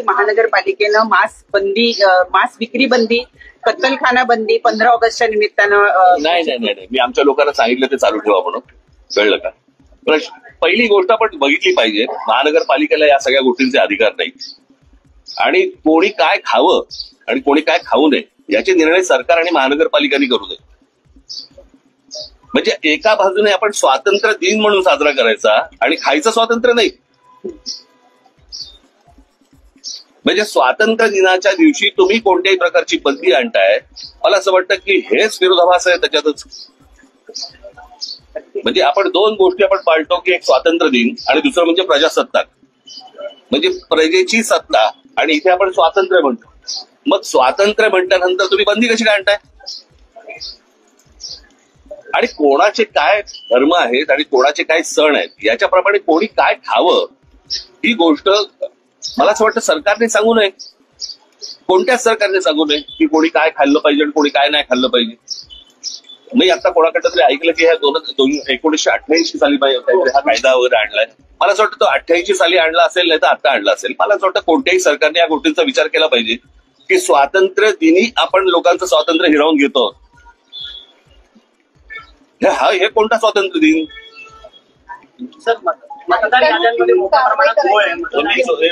महानगरपालिकेनं मांस विक्री बंदी, कत्तलखाना बंदी 15 ऑगस्टच्या निमित्तानं नाही मी आमच्या लोकांना सांगितलं ते चालू ठेवा म्हणून. कळलं का? पहिली गोष्ट आपण बघितली पाहिजे, महानगरपालिकेला या सगळ्या गोष्टींचे अधिकार नाही आणि कोणी काय खावं आणि कोणी काय खाऊ नये याचे निर्णय सरकार आणि महानगरपालिकांनी करू नये. म्हणजे एका बाजूने आपण स्वातंत्र्य दिन म्हणून साजरा करायचा आणि खायचं स्वातंत्र्य नाही. म्हणजे स्वातंत्र्य दिनाच्या दिवशी तुम्ही कोणत्याही प्रकारची बंदी आणताय, मला असं वाटतं की हेच विरोधाभास आहे त्याच्यातच. म्हणजे आपण दोन गोष्टी आपण पाळतो की एक स्वातंत्र्य दिन आणि दुसरं म्हणजे प्रजासत्ताक, म्हणजे प्रजेची सत्ता, आणि इथे आपण स्वातंत्र्य म्हणतो. मग स्वातंत्र्य म्हटल्यानंतर तुम्ही बंदी कशी काय आणताय? आणि कोणाचे काय धर्म आहेत आणि कोणाचे काय सण आहेत याच्याप्रमाणे कोणी काय खावं ही गोष्ट मला असं वाटतं सरकारने सांगू नये. कोणत्याच सरकारने सांगू नये की कोणी काय खाल्लं पाहिजे आणि कोणी काय नाही खाल्लं पाहिजे. मी आता कोणाकडं तरी ऐकलं की ह्या 1988 साली हा कायदा वगैरे आणलाय. मला असं वाटतं तो 88 साली आणला असेल नाही तर आता आणला असेल. मला असं वाटतं कोणत्याही सरकारने या गोष्टींचा विचार केला पाहिजे की स्वातंत्र्य दिनी आपण लोकांचं स्वातंत्र्य हिरावून घेतो. हे कोणता स्वातंत्र्य दिन?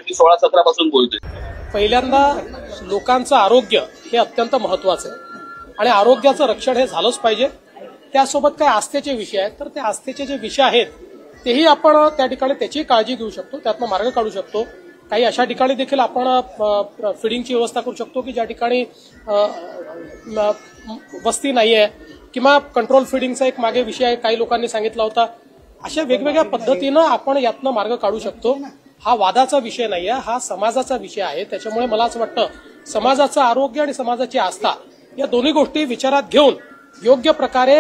मी 16-17 पासून बोलतोय. पहिल्यांदा लोकांचं आरोग्य हे अत्यंत महत्वाचं आहे आणि आरोग्याचं रक्षण हे झालंच पाहिजे. त्यासोबत काही आस्थेचे विषय आहेत, तर ते आस्थेचे जे विषय आहेत तेही आपण त्या ठिकाणी त्याची काळजी घेऊ शकतो, त्यातनं मार्ग काढू शकतो. काही अशा ठिकाणी देखील आपण फिडिंगची व्यवस्था करू शकतो की ज्या ठिकाणी वस्ती नाहीये किंवा कंट्रोल फिडिंगचा एक मागे विषय आहे, काही लोकांनी सांगितला होता. अशा वेगवेगळ्या पद्धतीनं आपण यातनं मार्ग काढू शकतो. हा वादाचा विषय नाहीये, हा समाजाचा विषय आहे. त्याच्यामुळे मला असं वाटतं समाजाचं आरोग्य आणि समाजाची आस्था या दोन्ही गोष्टी विचारात घेऊन योग्य प्रकारे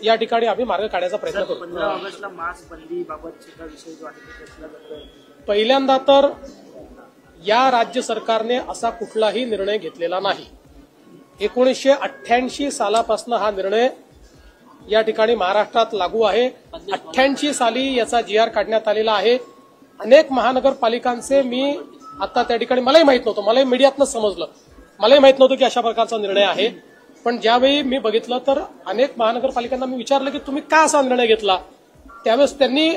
या ठिकाणी आम्ही मार्ग काढायचा प्रयत्न करू. 15 ऑगस्टला मास्क बंदीबाबतचा विषय जो आहे पहिल्यांदा तर या राज्य सरकारने असा कुठलाही निर्णय घेतलेला नाही. 1988 सालापासून हा निर्णय या ठिकाणी महाराष्ट्रात लागू आहे. 88 साली याचा GR काढण्यात आलेला आहे. अनेक महानगरपालिकांचे मी आता त्या ठिकाणी मलाही माहित नव्हतं, मलाही मीडियातनं समजलं, मलाही माहित नव्हतं की अशा प्रकारचा निर्णय आहे. पण ज्यावेळी मी बघितलं तर अनेक महानगरपालिकांना मी विचारलं की तुम्ही का असा निर्णय घेतला. त्यावेळेस त्यांनी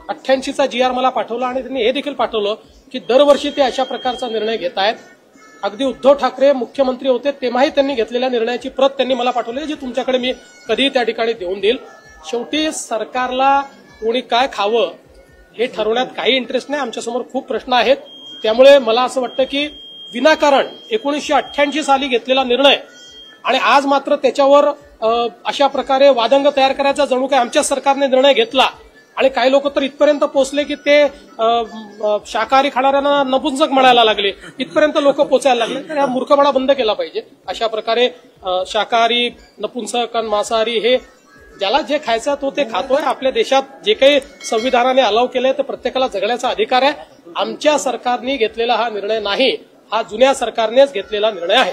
88चा GR मला पाठवला आणि त्यांनी हे देखील पाठवलं की दरवर्षी ते अशा प्रकारचा निर्णय घेत आहेत. अगदी उद्धव ठाकरे मुख्यमंत्री होते तेव्हाही त्यांनी घेतलेल्या निर्णयाची प्रत त्यांनी मला पाठवली, जी तुमच्याकडे मी कधीही त्या ठिकाणी देऊन देईल. शेवटी सरकारला कोणी काय खावं हे ठरवण्यात काही इंटरेस्ट नाही. आमच्यासमोर खूप प्रश्न आहेत. त्यामुळे मला असं वाटतं की विनाकारण 1988 साली घेतलेला निर्णय आणि आज मात्र त्याच्यावर अशा प्रकारे वादंग तयार करायचा जणू काय आमच्या सरकारने निर्णय घेतला. आणि काही लोक तर इथपर्यंत पोहोचले की ते शाकाहारी खाणाऱ्यांना नपुंसक म्हणायला लागले, इथपर्यंत लोक पोचायला लागले. तर हा मूर्खपणा बंद केला पाहिजे. अशा प्रकारे शाकाहारी, नपुंसक आणि मांसाहारी हे ज्याला जे खायचं तो ते खातोय. आपल्या देशात जे काही संविधानाने अलाव केलंय ते प्रत्येकाला जगण्याचा अधिकार आहे. आमच्या सरकारने घेतलेला हा निर्णय नाही, हा जुन्या सरकारनेच घेतलेला निर्णय आहे.